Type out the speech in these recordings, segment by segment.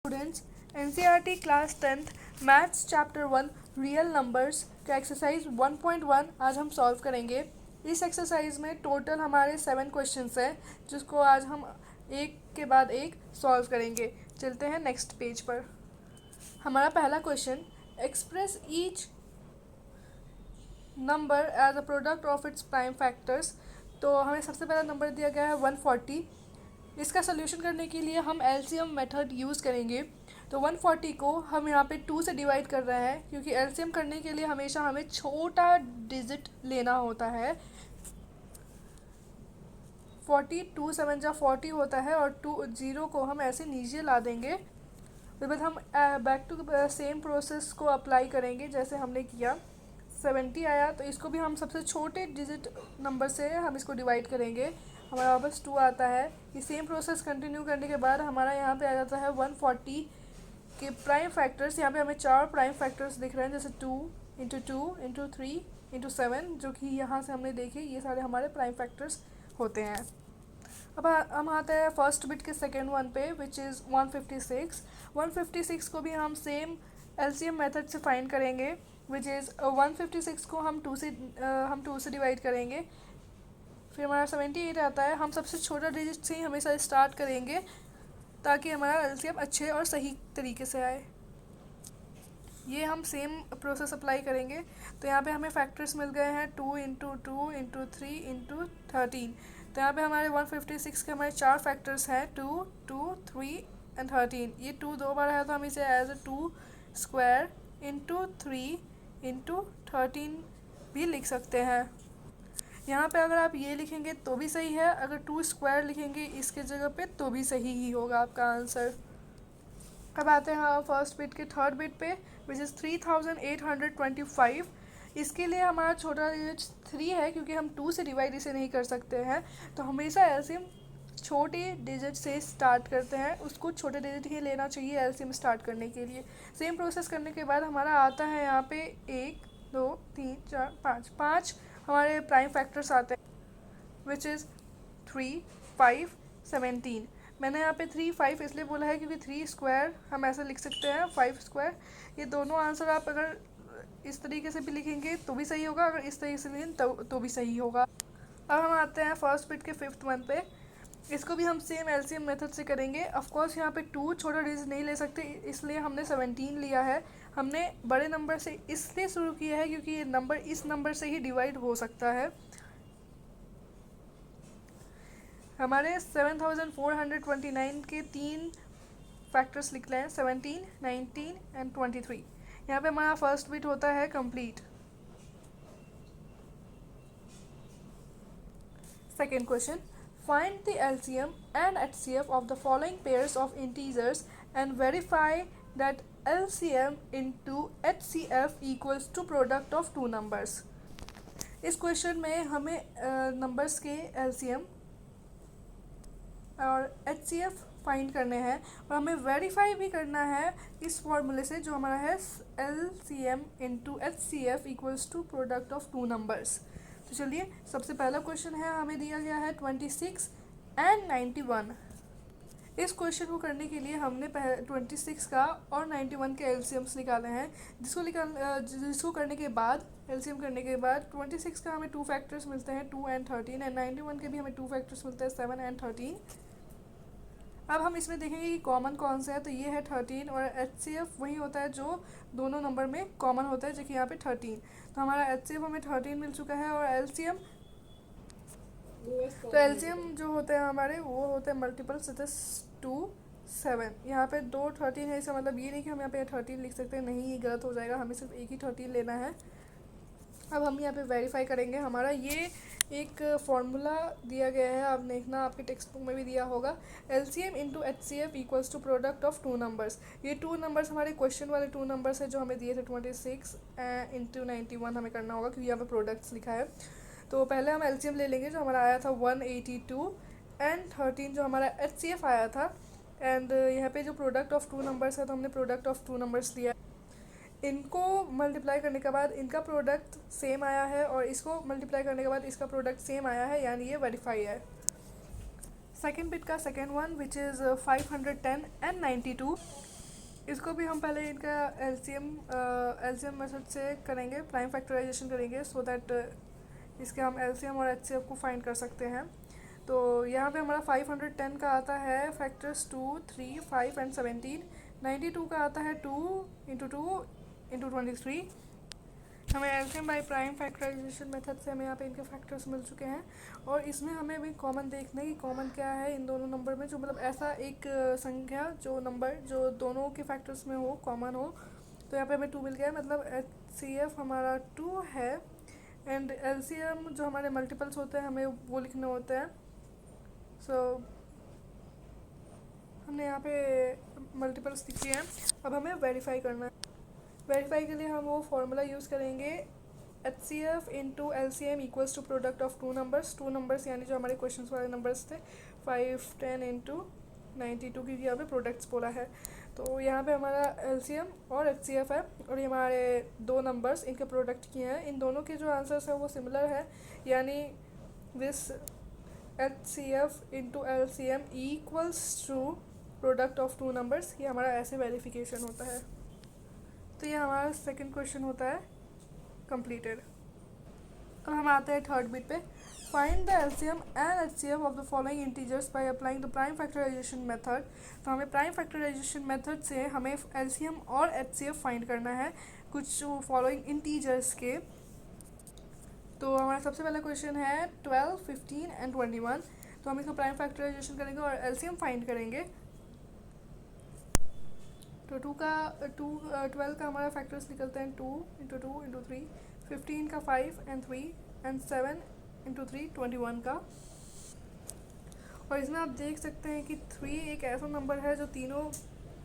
Students, NCERT class 10th maths chapter 1 real numbers का exercise 1.1 आज हम सॉल्व करेंगे। इस एक्सरसाइज में टोटल हमारे 7 क्वेश्चंस हैं जिसको आज हम एक के बाद एक सॉल्व करेंगे। चलते हैं नेक्स्ट पेज पर। हमारा पहला question, express each number as a product of its prime factors. तो हमें सबसे पहला नंबर दिया गया है 140। इसका सोल्यूशन करने के लिए हम एलसीएम मेथड यूज़ करेंगे। तो 140 को हम यहाँ पे 2 से डिवाइड कर रहे हैं क्योंकि एलसीएम करने के लिए हमेशा हमें छोटा डिजिट लेना होता है। 40 2 7 जा 40 होता है और 2 0 को हम ऐसे नीचे ला देंगे। उसके बाद हम बैक टू सेम प्रोसेस को अप्लाई करेंगे जैसे हमने किया। 70 आया तो इसको भी हम सबसे छोटे डिजिट नंबर से हम इसको डिवाइड करेंगे, हमारा वापस 2 आता है। ये सेम प्रोसेस कंटिन्यू करने के बाद हमारा यहाँ पे आ जाता है 140 के प्राइम फैक्टर्स। यहाँ पे हमें 4 प्राइम फैक्टर्स दिख रहे हैं जैसे 2 इंटू 2 इंटू 3 इंटू 7, जो कि यहाँ से हमने देखे ये सारे हमारे प्राइम फैक्टर्स होते हैं। अब हम आते हैं फर्स्ट बिट के सेकेंड वन पे विच इज़ 156। 156 को भी हम सेम एलसीएम मेथड से फाइंड करेंगे विच इज़ 156 को हम 2 से डिवाइड करेंगे। फिर हमारा 78 आता है। हम सबसे छोटा डिजिट से ही हमेशा स्टार्ट करेंगे ताकि हमारा एलसीएम अच्छे और सही तरीके से आए। ये हम सेम प्रोसेस अप्लाई करेंगे। तो यहाँ पे हमें फैक्टर्स मिल गए हैं 2 इंटू 2 इंटू 3 इंटू 13। तो यहाँ पे हमारे 156 के हमारे 4 फैक्टर्स हैं 2 2 3 एंड 13। ये 2 2 बार है तो हम इसे as a 2 square into 3 into 13 भी लिख सकते हैं। यहाँ पे अगर आप ये लिखेंगे तो भी सही है, अगर 2 स्क्वायर लिखेंगे इसके जगह पे तो भी सही ही होगा आपका आंसर। अब आते हैं फर्स्ट बिट के थर्ड बिट पे विच इज़ 3825। इसके लिए हमारा छोटा डिजिट 3 है क्योंकि हम 2 से डिवाइड इसे नहीं कर सकते हैं। तो हमेशा एलसीएम छोटे डिजिट से स्टार्ट करते हैं, उसको छोटे डिजिट ही लेना चाहिए एलसीएम स्टार्ट करने के लिए। सेम प्रोसेस करने के बाद हमारा आता है यहाँ पे 1 2 3 4 5 हमारे प्राइम फैक्टर्स आते हैं विच इज़ 3 5 17। मैंने यहाँ पे 3 5 इसलिए बोला है क्योंकि 3 स्क्वायर हम ऐसे लिख सकते हैं 5 स्क्वायर। ये दोनों आंसर आप अगर इस तरीके से भी लिखेंगे तो भी सही होगा, अगर इस तरीके से लिखें तो भी सही होगा। अब हम आते हैं फर्स्ट बिट के फिफ्थ वन पे। इसको भी हम सेम एलसीएम मेथड से करेंगे। ऑफकोर्स यहाँ पे 2 छोटा डिजिट नहीं ले सकते इसलिए हमने 17 लिया है। हमने बड़े नंबर से इसलिए शुरू किया है क्योंकि ये नंबर इस नंबर से ही डिवाइड हो सकता है। हमारे 7429 के 3 फैक्टर्स लिख लें 17 19 एंड 23। यहाँ पे हमारा फर्स्ट बिट होता है complete. Second question, find the LCM and HCF of the following pairs of integers and verify that LCM into HCF equals to product of 2 numbers। इस क्वेश्चन में हमें नंबर्स के LCM और HCF फाइंड करने हैं और हमें वेरीफाई भी करना है इस फॉर्मूले से जो हमारा है LCM into HCF equals to product of 2 numbers। तो चलिए सबसे पहला क्वेश्चन है, हमें दिया गया है 26 एंड 91। इस क्वेश्चन को करने के लिए हमने 26 का और 91 के एलसीएम्स निकाले हैं, जिसको करने के बाद एलसीएम करने के बाद 26 का हमें 2 फैक्टर्स मिलते हैं 2 एंड 13 एंड 91 के भी हमें 2 फैक्टर्स मिलते हैं 7 एंड 13। अब हम इसमें देखेंगे कि कॉमन कौन सा है, तो ये है 13 और एचसीएफ वही होता है जो दोनों नंबर में कॉमन होता है जो कि यहाँ पे 13। तो हमारा एचसीएफ हमें 13 मिल चुका है और एलसीएम तो एलसीएम जो होते हैं हमारे वो होते हैं मल्टीपल सच एज 2 7। यहाँ पे 2 13 है, इसका मतलब ये नहीं कि हम यहाँ पे 13 लिख सकते हैं, नहीं ये गलत हो जाएगा, हमें सिर्फ एक ही 13 लेना है। अब हम यहाँ पे वेरीफाई करेंगे। हमारा ये एक फॉर्मूला दिया गया है, आप देखना आपके टेक्स्ट बुक में भी दिया होगा, LCM into HCF equals to product of 2 numbers. ये 2 नंबर्स हमारे क्वेश्चन वाले 2 नंबर्स है जो हमें दिए थे 26 इंटू 91 हमें करना होगा क्योंकि यहाँ पे प्रोडक्ट्स लिखा है। तो पहले हम LCM ले लेंगे जो हमारा आया था 182 एंड 13 जो हमारा HCF आया था। एंड यहाँ पे जो प्रोडक्ट ऑफ 2 नंबर्स है तो हमने प्रोडक्ट ऑफ 2 नंबर्स लिया। इनको मल्टीप्लाई करने के बाद इनका प्रोडक्ट सेम आया है और इसको मल्टीप्लाई करने के बाद इसका प्रोडक्ट सेम आया है, यानी ये वेरीफाई है। सेकेंड बिट का second one which is 510 and 92। इसको भी हम पहले इनका एलसीएम मेथड से करेंगे, प्राइम फैक्टराइजेशन करेंगे, सो दैट इसके हम एलसीएम और एचसीएफ को फाइंड कर सकते हैं। तो यहाँ पे हमारा 510 का आता है फैक्टर्स 2, 3, 5 एंड 17। 92 का आता है 2 × 2 × 23। हमें LCM by prime factorisation method से हमें यहाँ पे इनके फैक्टर्स मिल चुके हैं। और इसमें हमें भी कॉमन देखना है कि कॉमन क्या है इन दोनों नंबर में, जो मतलब ऐसा एक संख्या जो नंबर जो दोनों के फैक्टर्स में हो, कॉमन हो। तो यहाँ पे हमें 2 मिल गया, मतलब एचसीएफ हमारा 2 है। एंड एलसीएम जो हमारे मल्टीपल्स होते हैं हमें वो लिखने होते हैं। सो हमने यहाँ पे मल्टीपल्स लिखे हैं। अब हमें वेरीफाई करना है। वेरीफाई के लिए हम वो फार्मूला यूज़ करेंगे, H C F into L C M equals to product of two numbers यानी जो हमारे क्वेश्चन वाले नंबर्स थे 5, 10 इंटू 92 की यहाँ पे प्रोडक्ट्स बोला है। तो यहाँ पे हमारा एल सी एम और एच सी एफ है और ये हमारे दो नंबर्स इनके प्रोडक्ट किए हैं। इन दोनों के जो आंसर्स है वो सिमिलर है, यानी this H C F into L C M equals to product of two numbers. ये हमारा ऐसे वेरिफिकेशन होता है। तो ये हमारा सेकंड क्वेश्चन होता है कंप्लीटेड। अब हम आते हैं थर्ड बिट पे, find the LCM and HCF of the following integers by applying the prime factorisation method. तो हमें प्राइम फैक्टराइजेशन मेथड से हमें एलसीएम और एचसीएफ फाइंड करना है कुछ फॉलोइंग इंटीजर्स के। तो हमारा सबसे पहला क्वेश्चन है 12, 15 एंड 21। तो हम इसका प्राइम फैक्टराइजेशन करेंगे और एलसीएम फाइंड करेंगे। तो 12 का हमारा फैक्टर्स निकलते हैं 2 × 2 × 3, 15 का 5 एंड 3 एंड 7 × 3 21 का। और इसमें आप देख सकते हैं कि 3 एक ऐसा नंबर है जो तीनों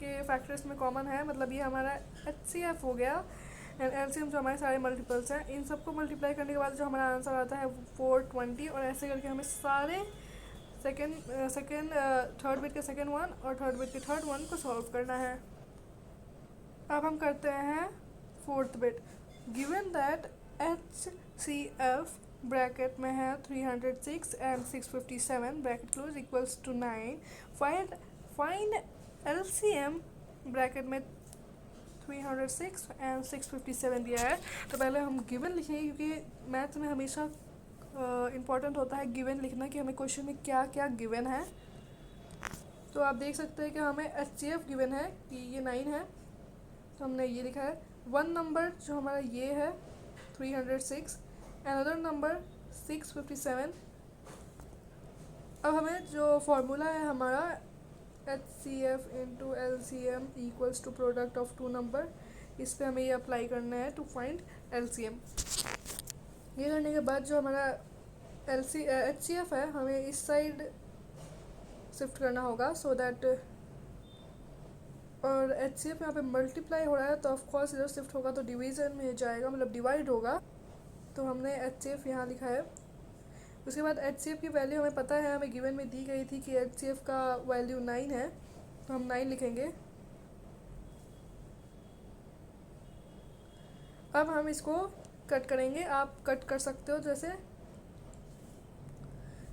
के फैक्टर्स में कॉमन है, मतलब ये हमारा एचसीएफ हो गया। एंड एलसीएम जो हमारे सारे मल्टीपल्स हैं, इन सबको मल्टीप्लाई करने के बाद जो हमारा आंसर आता है 420। और ऐसे करके हमें सारे थर्ड बिट के सेकेंड वन और थर्ड बिट के थर्ड वन को सॉल्व करना है। अब हम करते हैं fourth bit, given that H C F bracket में है 306 and 657 bracket close equals to 9। Find L C M bracket में 306 एंड 657 दिया है। तो पहले हम गिवन लिखेंगे, क्योंकि मैथ में हमेशा इम्पॉर्टेंट होता है गिवन लिखना कि हमें क्वेश्चन में क्या क्या गिवन है। तो आप देख सकते हैं कि हमें एच सी एफ गिवन है कि ये 9 है, तो हमने ये लिखा है। वन नंबर जो हमारा ये है 306, अनदर नंबर 657। अब हमें जो फॉर्मूला है हमारा H C F into L C M equals to product of two number, इस पर हमें ये अप्लाई करना है to find L C M. ये करने के बाद जो हमारा एच सी एफ है हमें इस साइड शिफ्ट करना होगा, सो दैट और एच सी एफ यहाँ पे मल्टीप्लाई हो रहा है तो ऑफकोर्स इधर शिफ्ट होगा तो डिवीज़न में जाएगा, मतलब डिवाइड होगा। तो हमने एच सी एफ यहाँ लिखा है। उसके बाद एच सी एफ की वैल्यू हमें पता है, हमें गिवन में दी गई थी कि एच सी एफ का वैल्यू 9 है, तो हम 9 लिखेंगे। अब हम इसको कट करेंगे, आप कट कर सकते हो जैसे।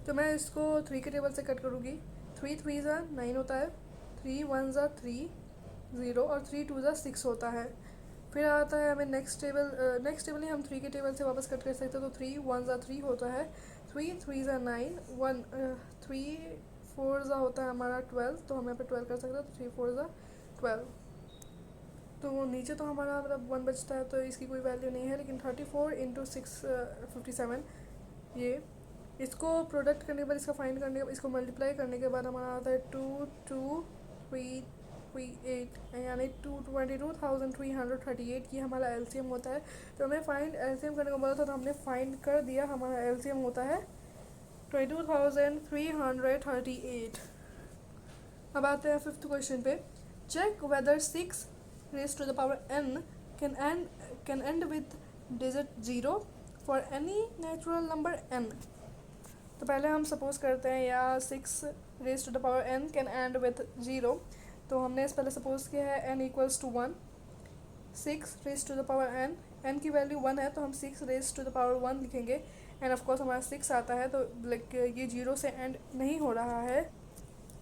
तो मैं इसको 3 के टेबल से कट करूँगी। 3 3 ज़ा 9 होता है, 3 1 ज़ा 3 0 और 3 2 ज़ा 6 होता है। फिर आता है हमें नेक्स्ट टेबल ही हम 3 के टेबल से वापस कट कर सकते हैं। तो 3 1 ज़ा 3 होता है, 3 3 ज़ा 9, 3 4 ज़ा होता है हमारा 12, तो हम यहाँ पे 12 कर सकते हैं। तो 3 4 ज़ा 12। तो नीचे तो हमारा मतलब 1 बचता है, तो इसकी कोई वैल्यू नहीं है। लेकिन 34 × 657 ये इसको प्रोडक्ट करने के बाद, इसका फाइंड करने के बाद, इसको मल्टीप्लाई करने के बाद हमारा आता है 2 2 3 8 यानी 22,338। ये हमारा एलसीएम होता है। तो हमें फाइंड एलसीएम करने को बोला था, तो हमने फाइंड कर दिया। हमारा एलसीएम होता है 22,338। अब आते हैं फिफ्थ क्वेश्चन पे, check whether 6 raise to the power n can end with digit 0 for any natural number n। तो पहले हम सपोज करते हैं या 6 raise to the power n can end with 0। तो हमने इस पहले सपोज किया है n equals to 1। 6 raise to the power n की वैल्यू 1 है, तो हम 6 रेज टू द पावर 1 लिखेंगे। एंड ऑफ कोर्स हमारा 6 आता है, तो लाइक ये 0 से एंड नहीं हो रहा है।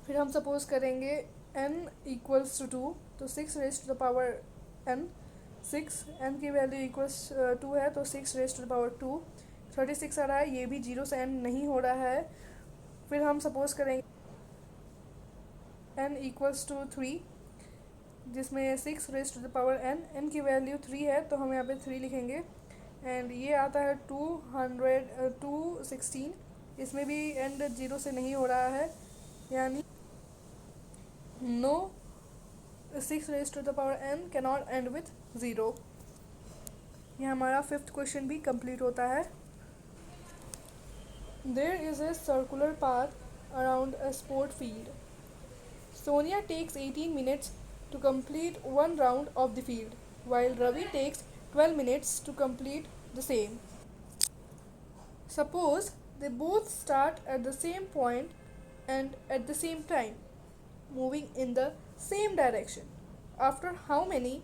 फिर हम सपोज करेंगे n इक्वल्स टू 2, तो 6 raise to the power n, 6 n की वैल्यू इक्वल्स 2 है तो 6 रेज टू द पावर 2, 36 आ रहा है, ये भी 0 से n नहीं हो रहा है। फिर हम सपोज करेंगे n इक्वल्स टू 3, जिसमें 6 raise to the power n, n की वैल्यू 3 है तो हम यहाँ पे 3 लिखेंगे। एंड ये आता है 216, इसमें भी एंड 0 से नहीं हो रहा है, यानी no 6 raise to the power n cannot end with 0। ये हमारा 5th क्वेश्चन भी कंप्लीट होता है। There is a circular path around a sport field. Sonia takes 18 minutes to complete one round of the field, while Ravi takes 12 minutes to complete the same. Suppose they both start at the same point and at the same time, moving in the same direction. After how many,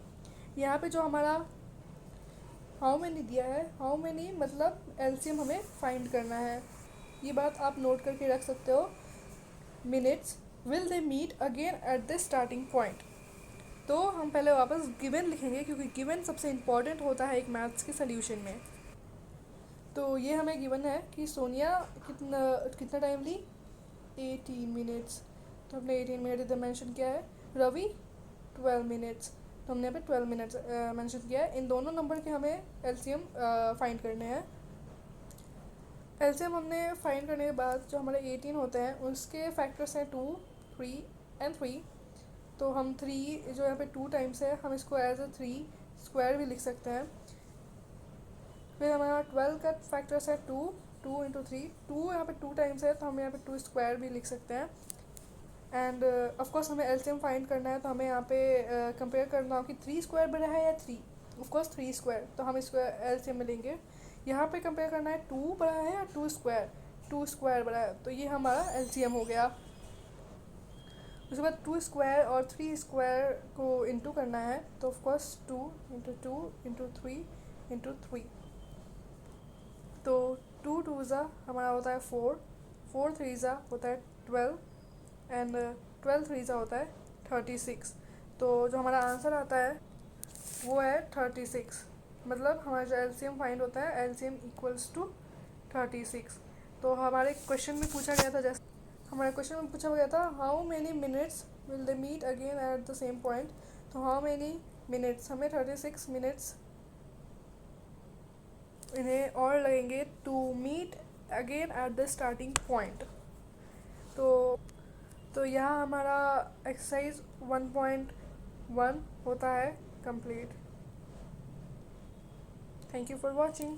यहाँ पे जो हमारा how many दिया है, how many मतलब LCM हमें find करना है, ये बात आप नोट करके रख सकते हो। Minutes will they meet again at the starting point, तो हम पहले वापस गिवन लिखेंगे क्योंकि गिवन सबसे इम्पॉर्टेंट होता है एक मैथ्स के सोल्यूशन में। तो ये हमें गिवन है कि सोनिया कितना कितना टाइम ली, 18 मिनट्स, तो हमने 18 मिनट इधर मेंशन किया है। रवि 12 मिनट्स, तो हमने यहाँ पे 12 मिनट्स मेंशन किया है। इन दोनों नंबर के हमें एलसीएम फाइंड करने हैं। एलसीएम हमने फाइंड करने के बाद जो हमारे 18 होते हैं उसके फैक्टर्स हैं 2, 3 एंड 3, तो हम 3 जो यहाँ पे 2 टाइम्स है हम इसको एज अ 3 स्क्वायर भी लिख सकते हैं। फिर हमारा 12 का फैक्टर्स है 2, 2 इंटू 3, 2 यहाँ पे 2 टाइम्स है तो हम यहाँ पे 2 स्क्वायर भी लिख सकते हैं। एंड ऑफकोर्स हमें एलसीएम फाइंड करना है तो हमें यहाँ पे कंपेयर करना हो कि 3 स्क्वायर बड़ा है या 3, ऑफकोर्स 3 स्क्वायर, तो हम इसको एलसीएम में लेंगे। यहाँ पे कंपेयर करना है 2 बड़ा है या 2 स्क्वायर, 2 स्क्वायर बड़ा है, तो ये हमारा एलसीएम हो गया। उसके बाद 2 स्क्वायर और 3 स्क्वायर को इंटू करना है, तो ऑफकोर्स 2 इंटू 2 इंटू 3 इंटू 3, तो 2 2 ज़ा हमारा होता है 4, 4 3 ज़ा होता है 12 एंड 12 3 ज़ा होता है 36। तो जो हमारा आंसर आता है वो है 36, मतलब हमारा जो एलसीएम फाइंड होता है एलसीएम इक्वल्स टू 36। तो हमारे क्वेश्चन में पूछा गया था, जैसे हमारे क्वेश्चन में पूछा गया था how many minutes will they meet again at the same point, तो हाउ मेनी मिनट्स, हमें 36 मिनट्स इन्हें और लगेंगे to meet again at the starting point. तो यहाँ हमारा एक्सरसाइज 1.1 होता है कंप्लीट। Thank you for watching.